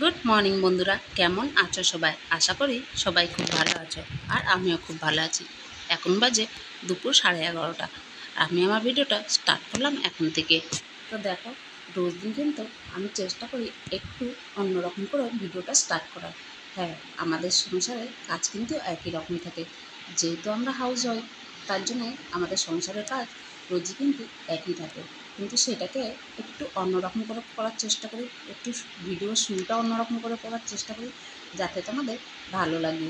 Good morning বন্ধুরা, কেমন আছো সবাই? আশা করি সবাই খুব ভালো আছো, আর আমিও খুব ভালো আছি। এখন বাজে দুপুর 11:30। আমি আমার ভিডিওটা স্টার্ট করলাম এখন থেকে। তো দেখো, রোজ দিন কিন্তু আমি চেষ্টা করি একটু অন্যরকম করে ভিডিওটা স্টার্ট করার। হ্যাঁ, আমাদের সংসারের কাজ কিন্তু একই রকম থাকে। যেহেতু আমরা হাউস ওয়াইফ, তার জন্যে আমাদের সংসারের কাজ রোজই কিন্তু একই থাকে, কিন্তু সেটাকে একটু অন্যরকম করে করার চেষ্টা করি, একটু ভিডিওর শুরুটা অন্যরকম করে করার চেষ্টা করি, যাতে তোমাদের ভালো লাগে।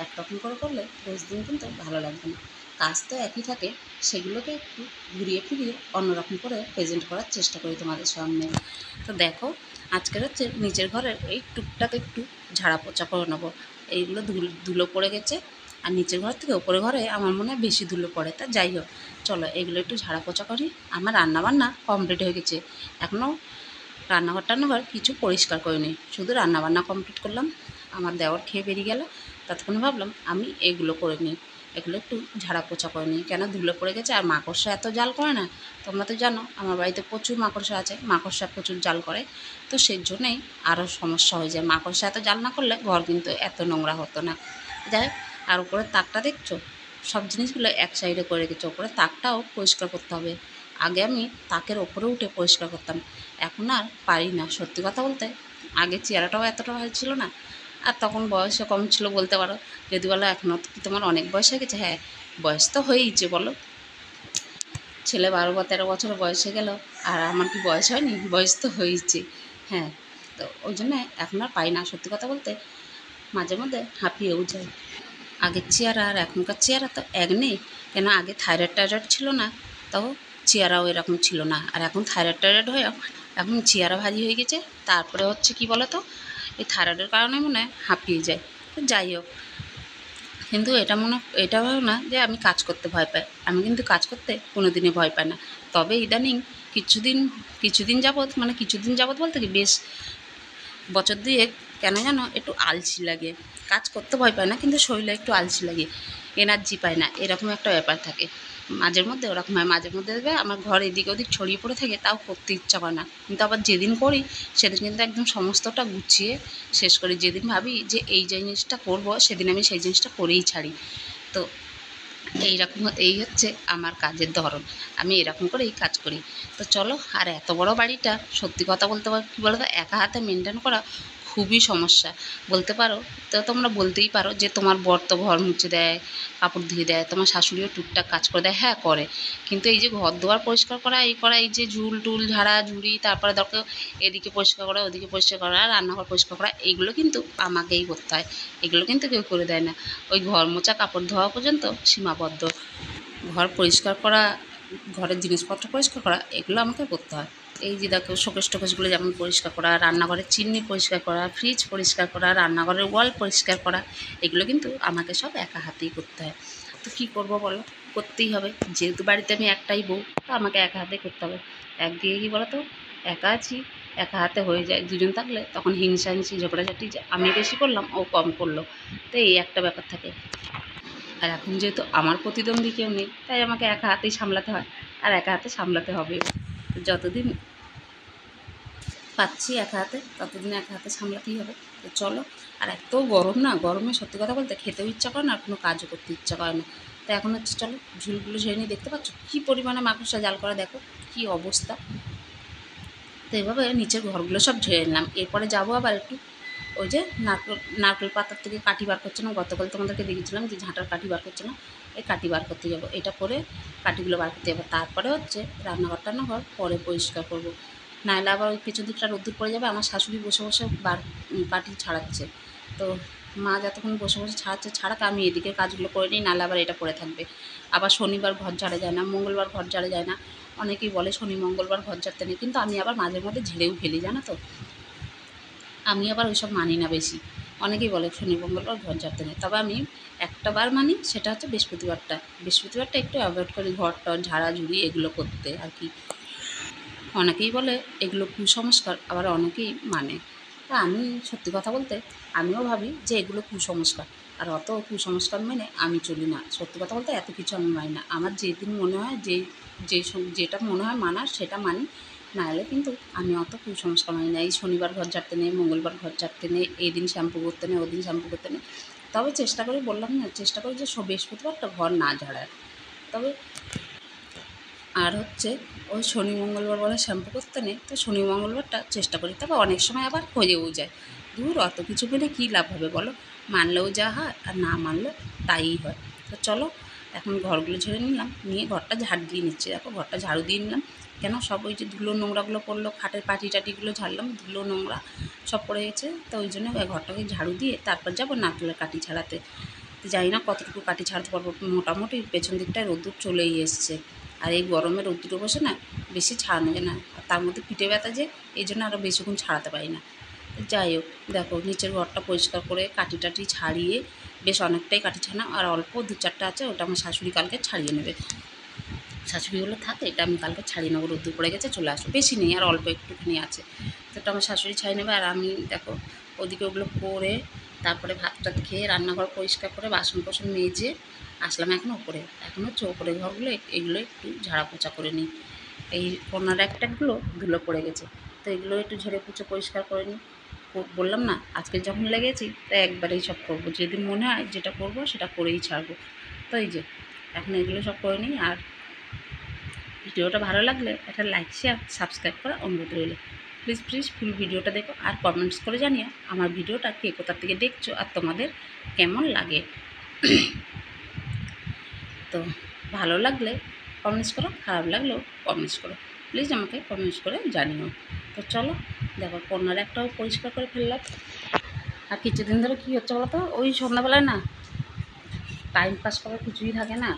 একরকম করে করলে রোজ দিন কিন্তু ভালো লাগবে না। কাজ তো একই থাকে, সেগুলোকে একটু ঘুরিয়ে ফিরিয়ে অন্যরকম করে প্রেজেন্ট করার চেষ্টা করি তোমাদের সামনে। তো দেখো, আজকের হচ্ছে নিচের ঘরের এই টুকটাক একটু ঝাড়া পোছা করে নেবো। এইগুলো ধুলো পড়ে গেছে, আর নিচের ঘর থেকে ওপরের ঘরে আমার মনে হয় বেশি ধুলো পড়ে। তা যাই হোক, চলো এগুলো একটু ঝাড়া পোছা করি। আমার রান্নাবান্না কমপ্লিট হয়ে গেছে, এখনও রান্নাঘর কিছু পরিষ্কার করিনি, শুধু রান্নাবান্না কমপ্লিট করলাম। আমার দেওর খেয়ে বেরিয়ে গেল, ততক্ষণে ভাবলাম আমি এগুলো করে নিই, এগুলো একটু ঝাড়া পোছা করে নিই। কেন, ধুলো পড়ে গেছে। আর মাকড়সা এত জাল করে না, তোমরা তো জানো আমার বাড়িতে প্রচুর মাকড়সা আছে, মাকড়সা প্রচুর জাল করে। তো সেই জন্যেই আরও সমস্যা হয়ে যায়। মাকড়সা এত জাল না করলে ঘর কিন্তু এত নোংরা হতো না। যাই হোক, আর উপরে তাকটা দেখছো, সব জিনিসগুলো এক সাইডে করে রেখেছে। ওপরে তাকটাও পরিষ্কার করতে হবে। আগে আমি তাকের ওপরে উঠে পরিষ্কার করতাম, এখন আর পারি না। সত্যি কথা বলতে, আগে চেহারাটাও এতটা ভালো ছিল না, আর তখন বয়সও কম ছিল বলতে পারো। যদি বলো এখনও কি তোমার অনেক বয়স হয়ে গেছে, হ্যাঁ, বয়স তো হয়েইছে বলো। ছেলে 12 বা 13 বছর বয়স হয়ে গেল, আর আমার কি বয়স হয়নি? বয়স তো হয়েইছে। হ্যাঁ, তো ওই জন্য এখন আর পাই না। সত্যি কথা বলতে মাঝে মধ্যে হাঁপিয়েও যায়। আগের চেহারা আর এখনকার চেহারা তো এক নেই। কেন, আগে থাইরয়েড ছিল না, তাও চেহারাও এরকম ছিল না। আর এখন থাইরয়েড হয়েও এখন চেহারা ভারী হয়ে গেছে। তারপরে হচ্ছে কি বলো তো, এই থাইরয়েডের কারণে মনে হয় হাঁপিয়ে যায়। তো যাই হোক, কিন্তু এটাও না যে আমি কাজ করতে ভয় পাই। আমি কিন্তু কাজ করতে কোনো দিনই ভয় পাই না। তবে ইদানিং কিছুদিন কিছুদিন যাবৎ বলতে কি, বেশ বছর দুয়েক কেন যেন একটু আলসি লাগে। কাজ করতে ভয় পায় না, কিন্তু শরীরে একটু আলসি লাগে, এনার্জি পায় না, এরকম একটা ব্যাপার থাকে। মাঝের মধ্যে ওরকম হয়, মাঝে মধ্যে দেখবে আমার ঘর এদিক ওদিক ছড়িয়ে পড়ে থাকে, তাও করতে ইচ্ছা করে না। কিন্তু আবার যেদিন করি সেদিন কিন্তু একদম সমস্তটা গুছিয়ে শেষ করি। যেদিন ভাবি যে এই জিনিসটা করবো, সেদিন আমি সেই জিনিসটা করেই ছাড়ি। তো এই হচ্ছে আমার কাজের ধরন। আমি এরকম করেই কাজ করি। তো চলো, আর এত বড় বাড়িটা সত্যি কথা বলতে কী বলো তো, একা হাতে মেনটেন করা খুবই সমস্যা বলতে পারো। তো তোমরা বলতেই পারো যে তোমার বর তো ঘর মুছে দেয়, কাপড় ধুয়ে দেয়, তোমার শাশুড়িও টুকটাক কাজ করে দেয়। হ্যাঁ, করে, কিন্তু এই যে ঘর দুয়ার পরিষ্কার করা, এই যে ঝুল টুল ঝাড়া ঝুড়ি, তারপরে দরকার এদিকে পরিষ্কার করা, ওদিকে পরিষ্কার করা, রান্নাঘর পরিষ্কার করা, এইগুলো কিন্তু আমাকেই করতে হয়। এগুলো কিন্তু কেউ করে দেয় না। ওই ঘর মোছা কাপড় ধোয়া পর্যন্ত সীমাবদ্ধ। ঘর পরিষ্কার করা, ঘরের জিনিসপত্র পরিষ্কার করা, এগুলো আমাকে করতে হয়। এই যে দেখো, শোকেস টোকেসগুলো যেমন পরিষ্কার করা, রান্নাঘরের চিমনি পরিষ্কার করা, ফ্রিজ পরিষ্কার করা, রান্নাঘরের ওয়াল পরিষ্কার করা, এগুলো কিন্তু আমাকে সব একা হাতেই করতে হয়। তো কী করবো বলো, করতেই হবে। যেহেতু বাড়িতে আমি একটাই বউ, তো আমাকে একা হাতেই করতে হবে। একদিকে কী বলো তো, একা আছি, একা হাতে হয়ে যায়। দুজন থাকলে তখন হিংসাহিংসি ঝগড়াঝাটি, যে আমি বেশি করলাম ও কম করলো, তো এই একটা ব্যাপার থাকে। আর এখন যেহেতু আমার প্রতিদ্বন্দ্বী কেউ নেই, তাই আমাকে একা হাতেই সামলাতে হয়, আর একা হাতে সামলাতে হবে। যতদিন পাচ্ছি একা হাতে, ততদিন একা হাতে সামলাতেই হবে। তো চলো, আর এত গরম না, গরমে সত্যি কথা বলতে খেতেও ইচ্ছা করে না, আর কোনো কাজও করতে ইচ্ছা করে না। তো এখন হচ্ছে চলো ঝুলগুলো ঝেড়ে নিয়ে, দেখতে পাচ্ছ কী পরিমাণে মাকড়সা জাল করে, দেখো কী অবস্থা। তো এইভাবে নিচের ঘরগুলো সব ঝেড়ে নিলাম। এরপরে যাবো আবার একটু ওই যে নারকেল পাতার থেকে কাঠি বার করছে না, গতকাল তোমাদেরকে দেখেছিলাম যে ঝাঁটার কাঠি বার করছে না, এই কাঠি বার করতে যাবো। এটা করে কাঠিগুলো বার করতে যাবো, তারপরে হচ্ছে রান্নাঘর পরে পরিষ্কার করবো। নাহলে আবার ওই পেছন দিকটা রোদ্দুর পড়ে যাবে। আমার শাশুড়ি বসে বসে কাঠি ছাড়াচ্ছে, তো মা যতক্ষণ বসে বসে ছাড়াক, আমি এদিকের কাজগুলো করে নিই, নাহলে আবার এটা পড়ে থাকবে। আবার শনিবার ঘর ঝাড়া যায় না, মঙ্গলবার ঘর ঝাড়া যায় না। অনেকেই বলে শনি মঙ্গলবার ঘর ঝাড়তে নেই, কিন্তু আমি আবার মাঝে মধ্যে ঝেড়েও ফেলি, জানো তো। আমি আবার ওইসব মানি না বেশি। অনেকেই বলে শনি মঙ্গলবার ঘর ঝাড়তে নেই, তবে আমি একটা বার মানি, সেটা হচ্ছে বৃহস্পতিবারটা একটু অ্যাভয়েড করি ঘর টর ঝাড়াঝুড়ি এগুলো করতে আর কি। অনেকেই বলে এগুলো কুসংস্কার, আবার অনেকেই মানে। তা আমি সত্যি কথা বলতে আমিও ভাবি যে এগুলো কুসংস্কার, আর অত কুসংস্কার মেনে আমি চলি না। সত্যি কথা বলতে এত কিছু আমি মানি না। আমার যেদিন মনে হয় যেটা মনে হয় মানার, সেটা মানি। না হলে কিন্তু আমি অত কুসংস্কার মানি না। এই শনিবার ঘর ঝাড়তে নেই, মঙ্গলবার ঘর ঝাড়তে নেই, এই দিন শ্যাম্পু করতে নেই, ওদিন শ্যাম্পু করতে নেই। তবে চেষ্টা করি, বললাম না, চেষ্টা করি যে বৃহস্পতিবারটা ঘর না ঝাড়ার। তবে আর হচ্ছে ওই শনি মঙ্গলবার বলে শ্যাম্পু করতে নেই, তো শনি মঙ্গলবারটা চেষ্টা করি। তবে অনেক সময় আবার হয়েও যায়। দূর অত কিছু বলে কী লাভ হবে বলো, মানলেও যা হয় আর না মানলেও তাই হয়। তো চলো এখন ঘরগুলো ঝেড়ে নিলাম, নিয়ে ঘরটা ঝাড় দিয়ে নিচ্ছি। দেখো ঘরটা ঝাড়ু দিয়ে নিলাম, কেন সব ওই যে ধুলো নোংরাগুলো পড়লো, খাটের পাটি টাটিগুলো ঝাড়লাম, ধুলো নোংরা সব পড়ে গেছে। তো ওই জন্য ওই ঘরটাকে ঝাড়ু দিয়ে তারপর যাবো নারকেলের কাঠি ছাড়াতে। তো জানি না কতটুকু কাঠি ছাড়তে পারবো, মোটামুটি পেছন দিকটায় রোদ্দুর চলেই এসছে। আর এই গরমে রোদ্দুরে বসে না বেশি ছাড়ানো যায় না, আর তার মধ্যে পিঠে ব্যথা যে, এই জন্য আরও বেশিক্ষণ ছাড়াতে পারি না। যাই হোক, দেখো নিচের ঘরটা পরিষ্কার করে কাঠি টাটি ছাড়িয়ে বেশ অনেকটাই কাঠি ছাড়ানো, আর অল্প 2-4টা আছে, ওটা আমার শাশুড়ি কালকে ছাড়িয়ে নেবে। শাশুড়িগুলো থাকে, এটা আমি কালকে ছাড়িয়ে নেবো, রোদ্দুর পড়ে গেছে চলে আসবো, বেশি নেই আর অল্প একটুখানি আছে, তো ওটা আমার শাশুড়ি ছাড়িয়ে নেবে। আর আমি দেখো ওদিকে ওগুলো করে তারপরে ভাতটা খেয়ে রান্নাঘর পরিষ্কার করে বাসন কোসন মেজে আসলাম এখন ওপরে। এখন হচ্ছে ওপরে ঘরগুলো এগুলো একটু ঝাড়া পোছা করে নিই। এই কর্নার একটাগুলো ধুলো পড়ে গেছে, তো এগুলো একটু ঝেড়ে পুছে পরিষ্কার করে নিই। বললাম না আজকে যখন লেগেছি তাই একবারেই সব করবো, যেদিন মনে হয় যেটা করবো সেটা করেই ছাড়বো। তো এই যে এখন এগুলো সব করে নিই। আর ভিডিওটা ভালো লাগলে একটা লাইক শেয়ার সাবস্ক্রাইব করা অনুরোধ রইল। প্লিজ প্লিজ ফুল ভিডিওটা দেখো আর কমেন্টস করে জানিও আমার ভিডিওটা কে কোথা থেকে দেখছো আর তোমাদের কেমন লাগে। তো ভালো লাগলে কমেন্টস করো, খারাপ লাগলেও কমেন্টস করো, প্লিজ আমাকে কমেন্টস করে জানিও। তো চলো দেখো কর্নার একটাও পরিষ্কার করে ফেললাম। আর কিছুদিন ধরে কী হচ্ছে বলো তো, ওই সন্ধ্যাবেলায় না টাইম পাস করার কিছুই থাকে না।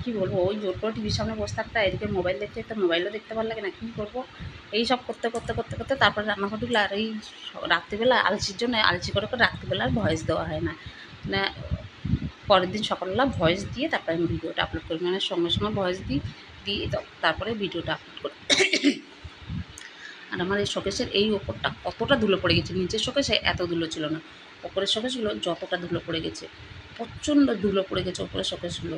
কী বলবো, ওই জোর করে টিভির সামনে বসে থাকতে, এদিকে মোবাইল দেখতে দেখতে মোবাইলও দেখতে ভালো লাগে না, কী করবো। এই সব করতে করতে করতে করতে তারপরে রান্নাঘর ঢুকলে, আর এই রাত্রিবেলা আলসির জন্য আলসি করে করে রাত্রিবেলা আর ভয়েস দেওয়া হয় না। মানে পরের দিন সকালবেলা ভয়েস দিয়ে তারপরে আমি ভিডিওটা আপলোড করি, মানে সঙ্গে সঙ্গে ভয়েস দিয়ে তারপরে ভিডিওটা আপলোড করি। আর আমার এই শোকেসের এই ওপরটা কতটা ধুলো পড়ে গেছে, নিচের শোকেসে এত ধুলো ছিল না, ওপরের শোকেসগুলো যতটা ধুলো পড়ে গেছে, প্রচণ্ড ধুলো পড়ে গেছে ওপরের শোকেসগুলো।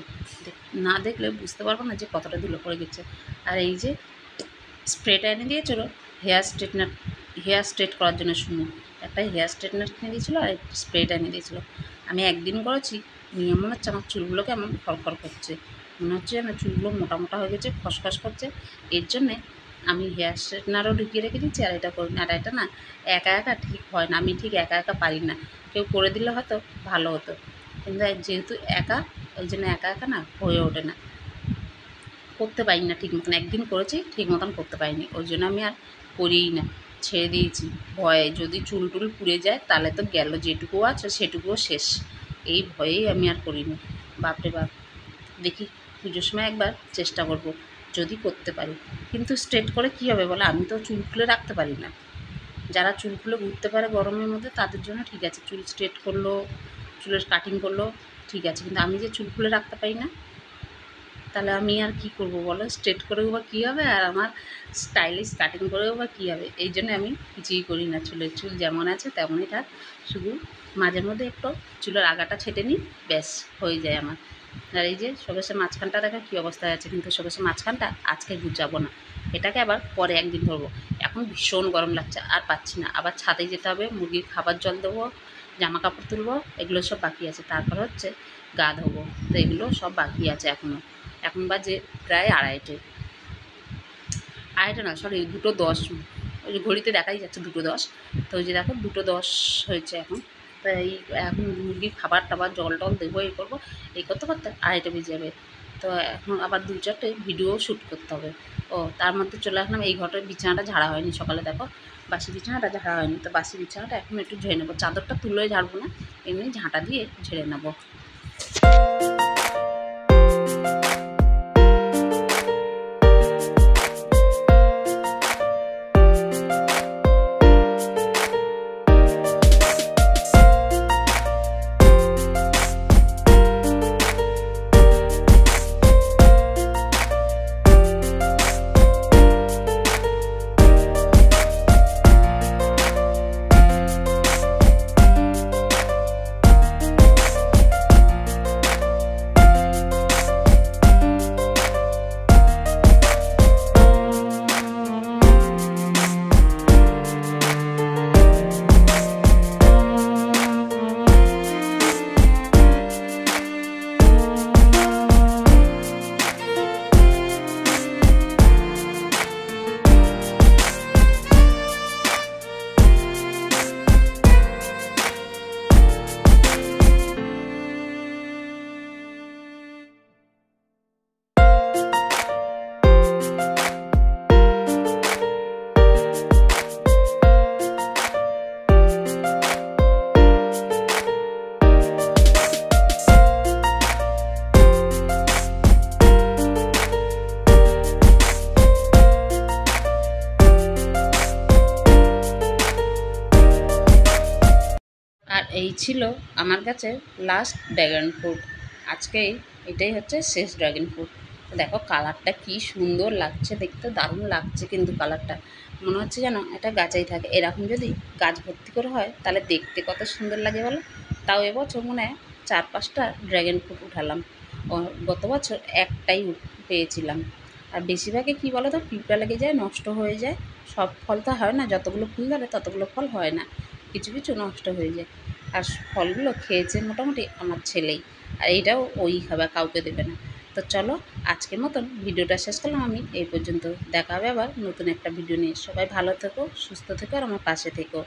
না দেখলে বুঝতে পারবো না যে কতটা ধুলো পড়ে গেছে। আর এই যে স্প্রেটা এনে দিয়েছিল হেয়ার স্ট্রেট করার জন্য, শুনুন, একটা হেয়ার স্ট্রেটনার কিনে দিয়েছিলো আর স্প্রেটা এনে দিয়েছিলো। আমি একদিন করেছি, নিয়ে মনে হচ্ছে আমার চুলগুলোকে এমন খড়খড় করছে, মনে হচ্ছে যেন চুলগুলো মোটা মোটা হয়ে গেছে, খসখস করছে। এর জন্যে আমি হেয়ার স্ট্রেটনারও ঢুকিয়ে রেখে দিচ্ছি আর এটা করি না। আর এটা না একা একা ঠিক হয় না, আমি ঠিক একা একা পারি না, কেউ করে দিলে হয়তো ভালো হতো, কিন্তু যেহেতু একা, ওই জন্য একা একা না হয়ে ওঠে না, করতে পারি না ঠিক মতন। একদিন করেছি ঠিক মতন করতে পারিনি, ওই জন্য আমি আর করিই না, ছেড়ে দিয়েছি। ভয়ে যদি চুল টুল পুড়ে যায় তাহলে তো গেল, যেটুকু আছে সেটুকুও শেষ, এই ভয়েই আমি আর করিনি। বাপরে বাপ, দেখি পুজোর সময় একবার চেষ্টা করব যদি করতে পারি। কিন্তু স্ট্রেট করে কী হবে বলো, আমি তো চুল খুলে রাখতে পারি না। যারা চুল খুলে ঘুরতে পারে গরমের মধ্যে তাদের জন্য ঠিক আছে, চুল স্ট্রেট করলো, চুলের কাটিং করলো ঠিক আছে, কিন্তু আমি যে চুল খুলে রাখতে পারি না, তাহলে আমি আর কি করব বলো, স্ট্রেট করেও বা কী হবে, আর আমার স্টাইলিশ কাটিং করেও বা কী হবে। এই জন্য আমি কিছুই করি না, চুল যেমন আছে তেমনই থাক, শুধু মাঝে মধ্যে একটু চুলের আগাটা ছেটে নিই, ব্যাস হয়ে যায় আমার। আর এই যে শোকেসের মাঝখানটা দেখা কী অবস্থায় আছে, কিন্তু শোকেসের মাঝখানটা আজকে গুছাবো না, এটাকে আবার পরে একদিন ধরবো। এখন ভীষণ গরম লাগছে, আর পাচ্ছি না, আবার ছাদে যেতে হবে, মুরগির খাবার জল দেবো, জামা কাপড় তুলবো, এগুলো সব বাকি আছে, তারপর হচ্ছে গা ধোবো, তো এগুলো সব বাকি আছে এখনও। এখন বাজে প্রায় আড়াইটে না, সরি 2:10, ওই যে ঘড়িতে দেখাই যাচ্ছে 2:10, তো ওই যে দেখো 2:10 হয়েছে এখন। তো এখন মুরগির খাবার টাবার জল টল দেবো, এই করবো, এই করতে করতে আড়াইটে বেজে যাবে। তো এখন আবার 2-4টে ভিডিও শ্যুট করতে হবে। ও তার মধ্যে চলে আসলাম, এই ঘরের বিছানাটা ঝাড়া হয়নি, সকালে দেখো বাসি বিছানাটা ঝাড়া হয়নি, তো বাসি বিছানাটা এখন একটু ঝেড়ে নেবো, চাদরটা তুলে ঝাড়বো না, এমনি ঝাঁটা দিয়ে ঝেড়ে নেবো। এই ছিল আমার কাছে লাস্ট ড্রাগন ফ্রুট। আজকেই এটাই হচ্ছে শেষ ড্রাগন ফ্রুট। দেখো কালারটা কি সুন্দর লাগছে, দেখতে দারুণ লাগছে, কিন্তু কালারটা মনে হচ্ছে যেন এটা গাছেই থাকে। এরকম যদি গাছ ভর্তি করে হয় তাহলে দেখতে কত সুন্দর লাগে বলো। তাও এবছর মনে হয় 4-5টা ড্রাগন ফ্রুট উঠালাম। গত বছর একটাই পেয়েছিলাম। আর বেশিরভাগই কী বলো তো, পিঁপড়া লেগে যায়, নষ্ট হয়ে যায়। সব ফল তো হয় না, যতগুলো ফুল ধরে ততগুলো ফল হয় না, কিছু কিছু নষ্ট হয়ে যায়। আর ফলগুলো খেয়েছে মোটামুটি আমার ছেলেই, আর এইটাও ওই খাবে, কাউকে দেবে না। তো চলো আজকের মতন ভিডিওটা শেষ করলাম আমি এই পর্যন্ত। দেখা হবে আবার নতুন একটা ভিডিও নিয়ে। সবাই ভালো থেকো, সুস্থ থেকো, আর আমার পাশে থেকো।